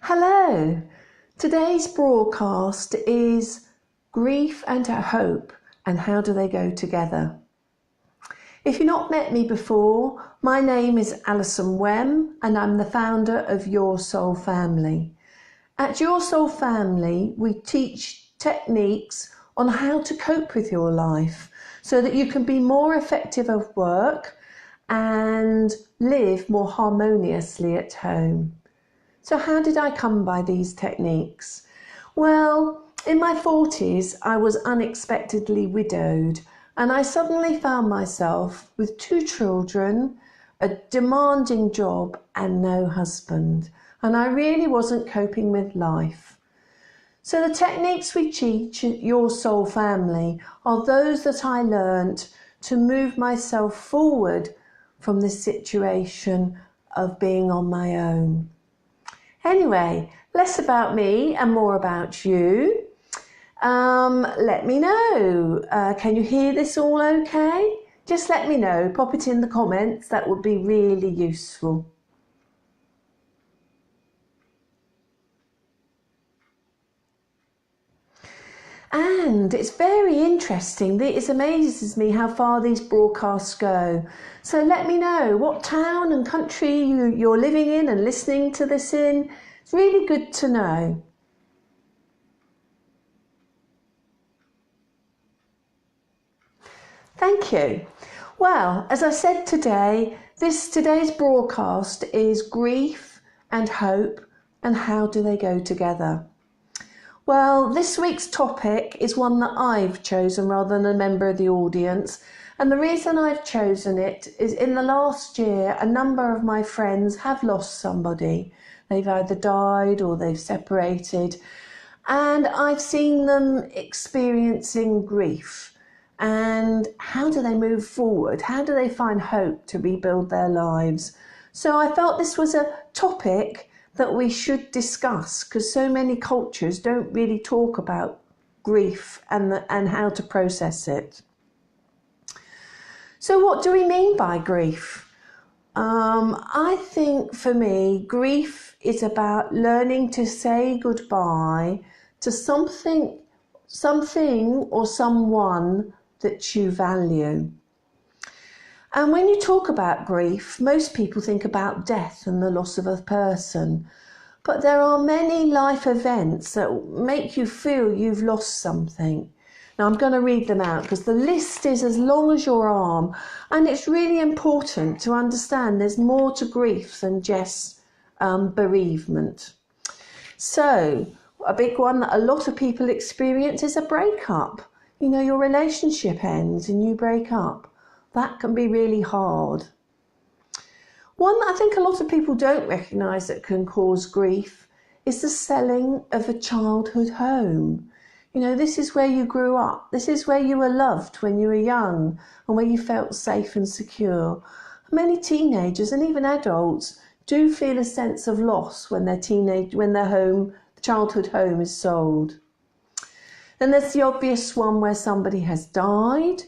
Hello, today's broadcast is grief and hope and how do they go together. If you've not met me before, my name is Alison and I'm the founder of Your Soul Family. At Your Soul Family, we teach techniques on how to cope with your life so that you can be more effective at work and live more harmoniously at home. So how did I come by these techniques? Well, in my 40s, I was unexpectedly widowed and I suddenly found myself with 2 children, a demanding job and no husband. And I really wasn't coping with life. So the techniques we teach at Your Soul Family are those that I learnt to move myself forward from this situation of being on my own. Anyway, less about me and more about you. Let me know. Can you hear this all okay? Just let me know. Pop it in the comments. That would be really useful. And it's very interesting. It amazes me how far these broadcasts go. So let me know what town and country you're living in and listening to this in. It's really good to know. Thank you. Well, as I said today, today's broadcast is grief and hope and how do they go together. Well, this week's topic is one that I've chosen rather than a member of the audience. And the reason I've chosen it is in the last year, a number of my friends have lost somebody. They've either died or they've separated. And I've seen them experiencing grief. And how do they move forward? How do they find hope to rebuild their lives? So I felt this was a topic that we should discuss because so many cultures don't really talk about grief and how to process it. So what do we mean by grief? I think for me, grief is about learning to say goodbye to something or someone that you value. And when you talk about grief, most people think about death and the loss of a person. But there are many life events that make you feel you've lost something. Now I'm going to read them out because the list is as long as your arm. And it's really important to understand there's more to grief than just bereavement. So a big one that a lot of people experience is a breakup. You know, your relationship ends and you break up. That can be really hard. One that I think a lot of people don't recognise that can cause grief is the selling of a childhood home. You know, this is where you grew up. This is where you were loved when you were young and where you felt safe and secure. Many teenagers and even adults do feel a sense of loss when their childhood home is sold. Then there's the obvious one where somebody has died.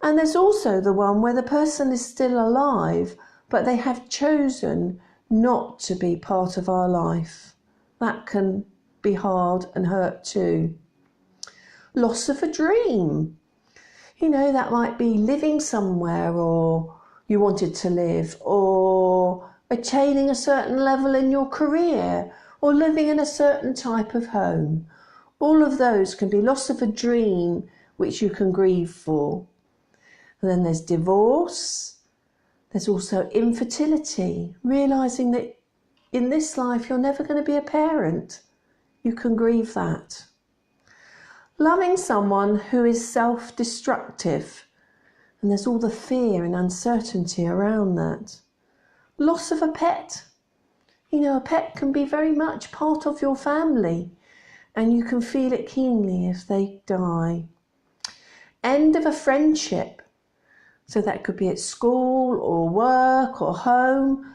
And there's also the one where the person is still alive, but they have chosen not to be part of our life. That can be hard and hurt too. Loss of a dream. You know, that might be living somewhere or you wanted to live, or attaining a certain level in your career, or living in a certain type of home. All of those can be loss of a dream which you can grieve for. And then there's divorce. There's also infertility, realising that in this life you're never going to be a parent. You can grieve that. Loving someone who is self-destructive, and there's all the fear and uncertainty around that. Loss of a pet. You know, a pet can be very much part of your family, and you can feel it keenly if they die. End of a friendship. So that could be at school or work or home.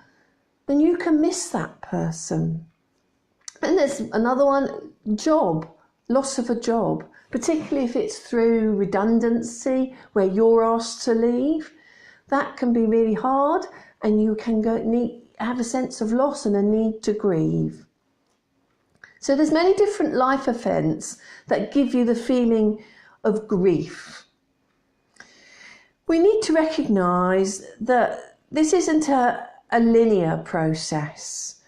Then you can miss that person. And there's another one, job, loss of a job, particularly if it's through redundancy where you're asked to leave. That can be really hard and you can have a sense of loss and a need to grieve. So there's many different life events that give you the feeling of grief. We need to recognise that this isn't a linear process.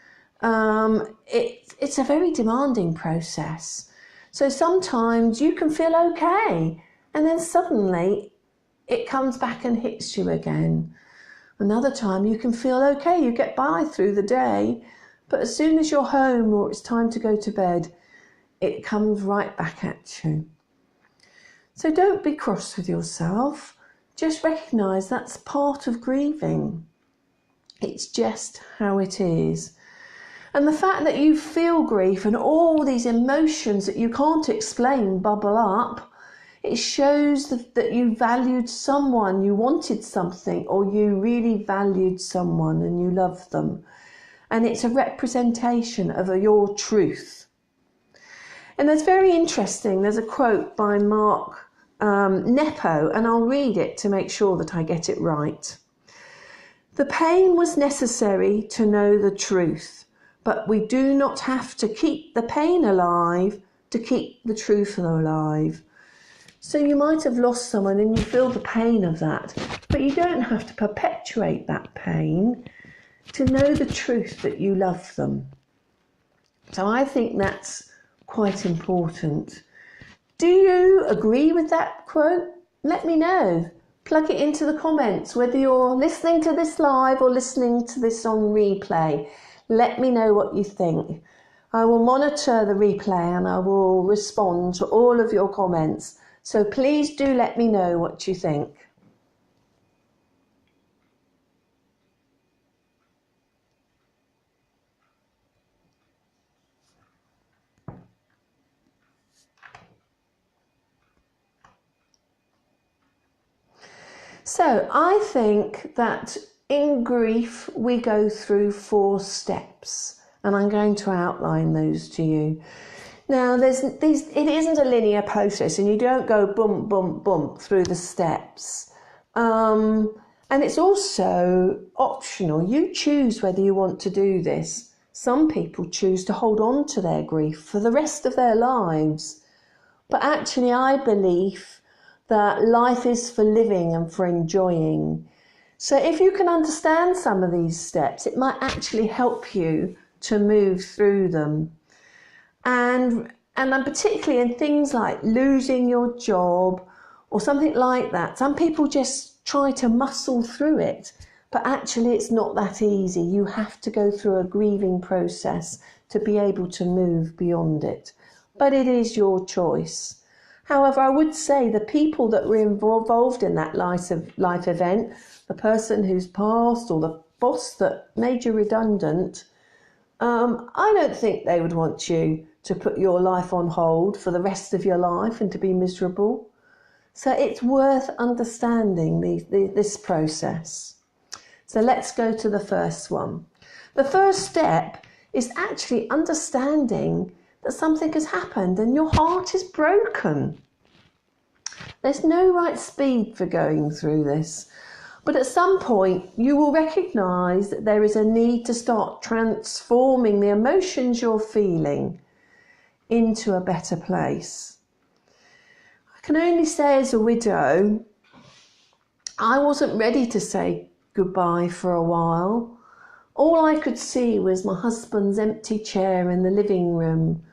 It's a very demanding process. So sometimes you can feel okay, and then suddenly it comes back and hits you again. Another time you can feel okay, you get by through the day, but as soon as you're home or it's time to go to bed, it comes right back at you. So don't be cross with yourself. Just recognise that's part of grieving. It's just how it is. And the fact that you feel grief and all these emotions that you can't explain bubble up, it shows that you valued someone, you wanted something, or you really valued someone and you loved them. And it's a representation of your truth. And it's very interesting, there's a quote by Mark Nepo, and I'll read it to make sure that I get it right. The pain was necessary to know the truth, but we do not have to keep the pain alive to keep the truth alive. So you might have lost someone and you feel the pain of that, but you don't have to perpetuate that pain to know the truth that you love them. So I think that's quite important. Do you agree with that quote? Let me know. Plug it into the comments, whether you're listening to this live or listening to this on replay. Let me know what you think. I will monitor the replay and I will respond to all of your comments. So please do let me know what you think. So I think that in grief we go through 4 steps, and I'm going to outline those to you. Now it isn't a linear process, and you don't go bump, bump, bump through the steps. And it's also optional. You choose whether you want to do this. Some people choose to hold on to their grief for the rest of their lives. But actually I believe that life is for living and for enjoying. So if you can understand some of these steps, it might actually help you to move through them. And particularly in things like losing your job or something like that, some people just try to muscle through it, but actually it's not that easy. You have to go through a grieving process to be able to move beyond it. But it is your choice. However, I would say the people that were involved in that life event, the person who's passed or the boss that made you redundant, I don't think they would want you to put your life on hold for the rest of your life and to be miserable. So it's worth understanding this process. So let's go to the first one. The first step is actually understanding that something has happened and your heart is broken. There's no right speed for going through this, but at some point you will recognise that there is a need to start transforming the emotions you're feeling into a better place. I can only say as a widow, I wasn't ready to say goodbye for a while. All I could see was my husband's empty chair in the living room.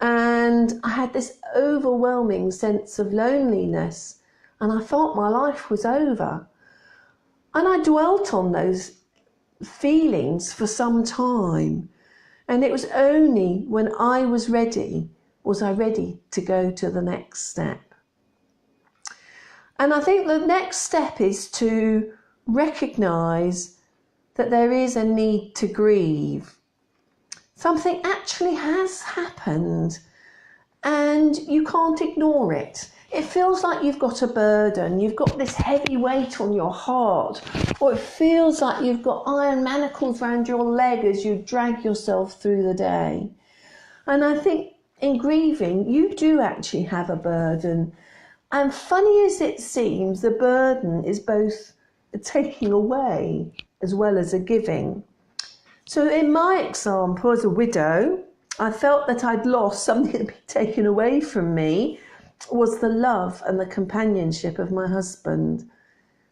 And I had this overwhelming sense of loneliness, and I felt my life was over. And I dwelt on those feelings for some time. And it was only when I was ready to go to the next step. And I think the next step is to recognise that there is a need to grieve. Something actually has happened and you can't ignore it. It feels like you've got a burden, you've got this heavy weight on your heart, or it feels like you've got iron manacles around your leg as you drag yourself through the day. And I think in grieving, you do actually have a burden. And funny as it seems, the burden is both a taking away as well as a giving. So in my example as a widow, I felt that I'd lost something that had been taken away from me, was the love and the companionship of my husband.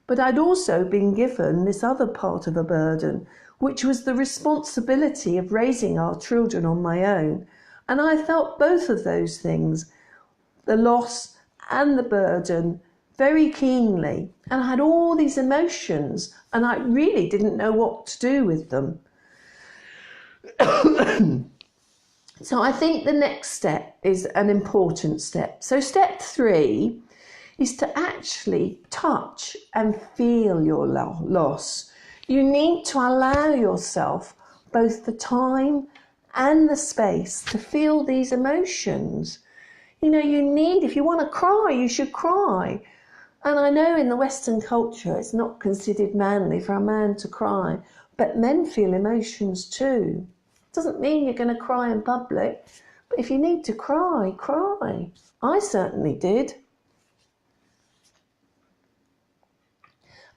But I'd also been given this other part of a burden, which was the responsibility of raising our children on my own. And I felt both of those things, the loss and the burden, very keenly. And I had all these emotions, and I really didn't know what to do with them. So I think the next step is an important step. So step 3 is to actually touch and feel your loss. You need to allow yourself both the time and the space to feel these emotions. You know, you need, if you want to cry, you should cry. And I know in the Western culture it's not considered manly for a man to cry, but men feel emotions too. Doesn't mean you're going to cry in public, but if you need to cry, cry. I certainly did.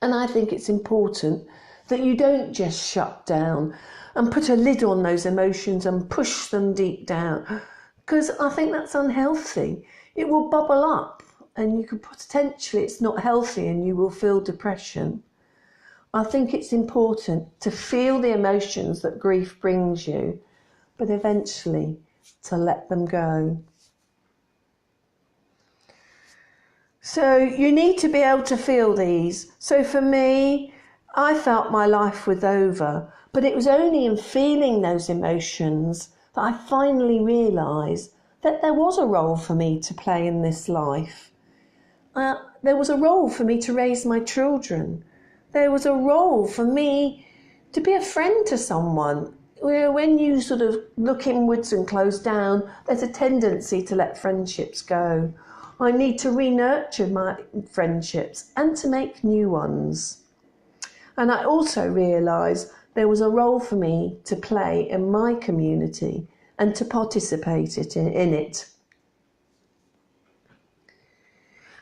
And I think it's important that you don't just shut down and put a lid on those emotions and push them deep down, because I think that's unhealthy. It will bubble up and you could potentially, it's not healthy and you will feel depression. I think it's important to feel the emotions that grief brings you, but eventually to let them go. So you need to be able to feel these. So for me, I felt my life was over, but it was only in feeling those emotions that I finally realised that there was a role for me to play in this life. There was a role for me to raise my children. There was a role for me to be a friend to someone. When you sort of look inwards and close down, there's a tendency to let friendships go. I need to re-nurture my friendships and to make new ones. And I also realised there was a role for me to play in my community and to participate in it.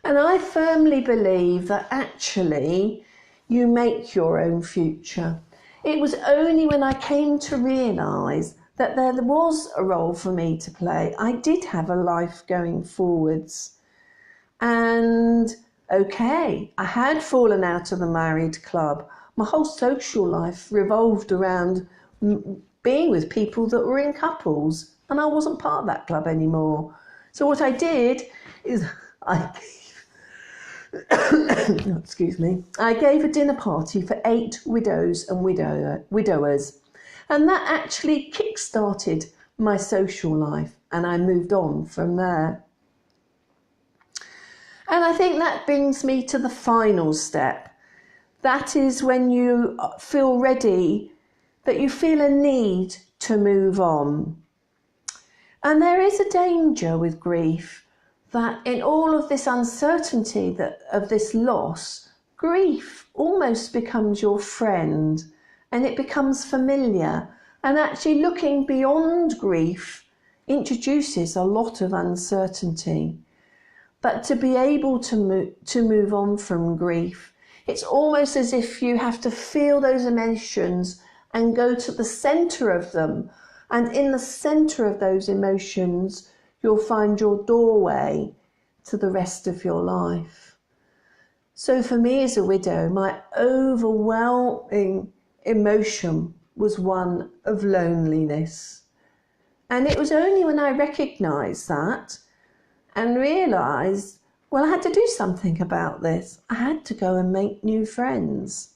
And I firmly believe that actually you make your own future. It was only when I came to realise that there was a role for me to play. I did have a life going forwards. And okay, I had fallen out of the married club. My whole social life revolved around being with people that were in couples, and I wasn't part of that club anymore. So what I did is excuse me, I gave a dinner party for 8 widows and widowers, and that actually kick-started my social life, and I moved on from there. And I think that brings me to the final step. That is when you feel ready, that you feel a need to move on. And there is a danger with grief that in all of this uncertainty of this loss, grief almost becomes your friend and it becomes familiar. And actually looking beyond grief introduces a lot of uncertainty. But to be able to move on from grief, it's almost as if you have to feel those emotions and go to the centre of them. And in the centre of those emotions, you'll find your doorway to the rest of your life. So for me as a widow, my overwhelming emotion was one of loneliness. And it was only when I recognised that and realised, well, I had to do something about this. I had to go and make new friends.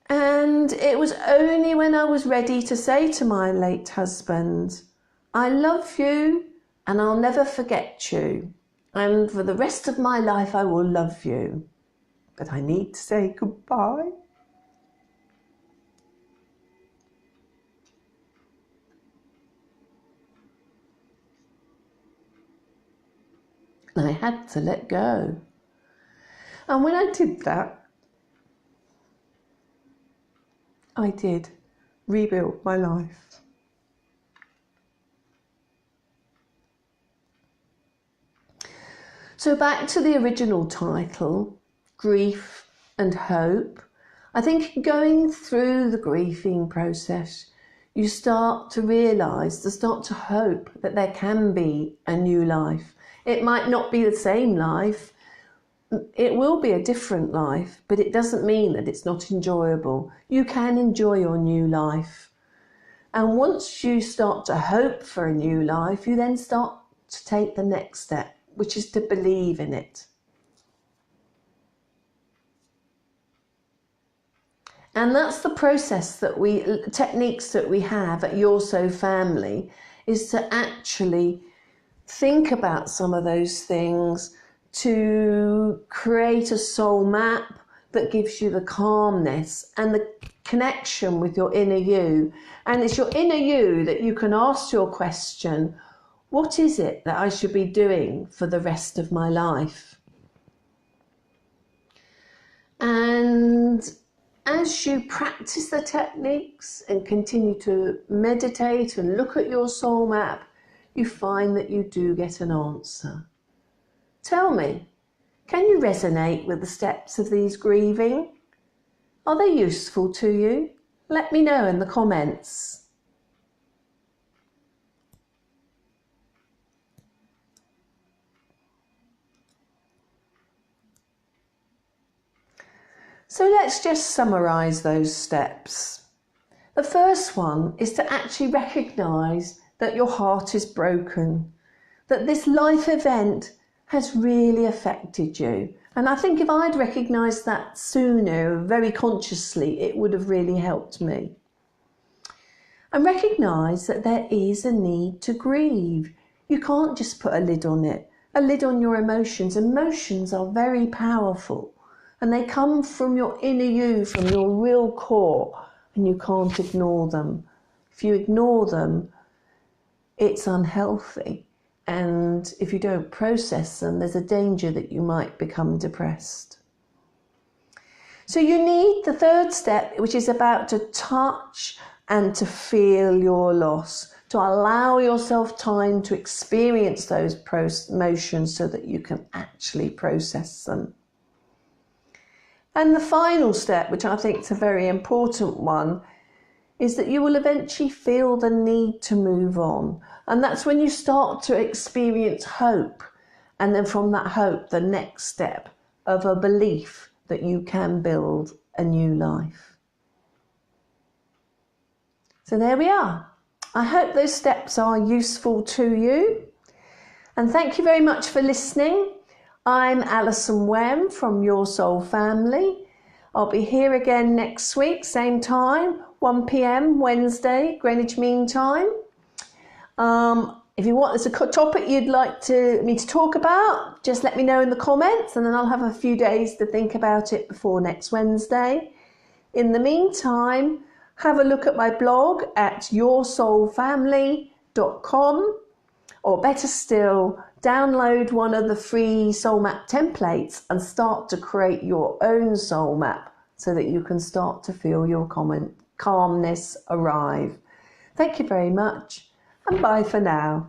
And it was only when I was ready to say to my late husband, I love you and I'll never forget you. And for the rest of my life, I will love you. But I need to say goodbye. And I had to let go. And when I did that, I did rebuild my life. So back to the original title, Grief and Hope. I think going through the grieving process, you start to realise, to start to hope that there can be a new life. It might not be the same life, it will be a different life, but it doesn't mean that it's not enjoyable. You can enjoy your new life. And once you start to hope for a new life, you then start to take the next step, which is to believe in it. And that's the process that techniques that we have at Your So Family, is to actually think about some of those things, to create a soul map that gives you the calmness and the connection with your inner you. And it's your inner you that you can ask your question, what is it that I should be doing for the rest of my life? And as you practice the techniques and continue to meditate and look at your soul map, you find that you do get an answer. Tell me, can you resonate with the steps of these grieving? Are they useful to you? Let me know in the comments. So let's just summarise those steps. The first one is to actually recognise that your heart is broken, that this life event has really affected you. And I think if I'd recognised that sooner, very consciously, it would have really helped me. And recognise that there is a need to grieve. You can't just put a lid on it, a lid on your emotions. Emotions are very powerful and they come from your inner you, from your real core, and you can't ignore them. If you ignore them, it's unhealthy. And if you don't process them, there's a danger that you might become depressed. So you need the third step, which is about to touch and to feel your loss, to allow yourself time to experience those emotions so that you can actually process them. And the final step, which I think is a very important one, is that you will eventually feel the need to move on. And that's when you start to experience hope. And then from that hope, the next step of a belief that you can build a new life. So there we are. I hope those steps are useful to you. And thank you very much for listening. I'm Alison Wem from Your Soul Family. I'll be here again next week, same time, 1 p.m. Wednesday, Greenwich Mean Time. If you want, there's a topic you'd like me to talk about, just let me know in the comments and then I'll have a few days to think about it before next Wednesday. In the meantime, have a look at my blog at yoursoulfamily.com, or better still, download one of the free soul map templates and start to create your own soul map so that you can start to feel your calmness arrive. Thank you very much and bye for now.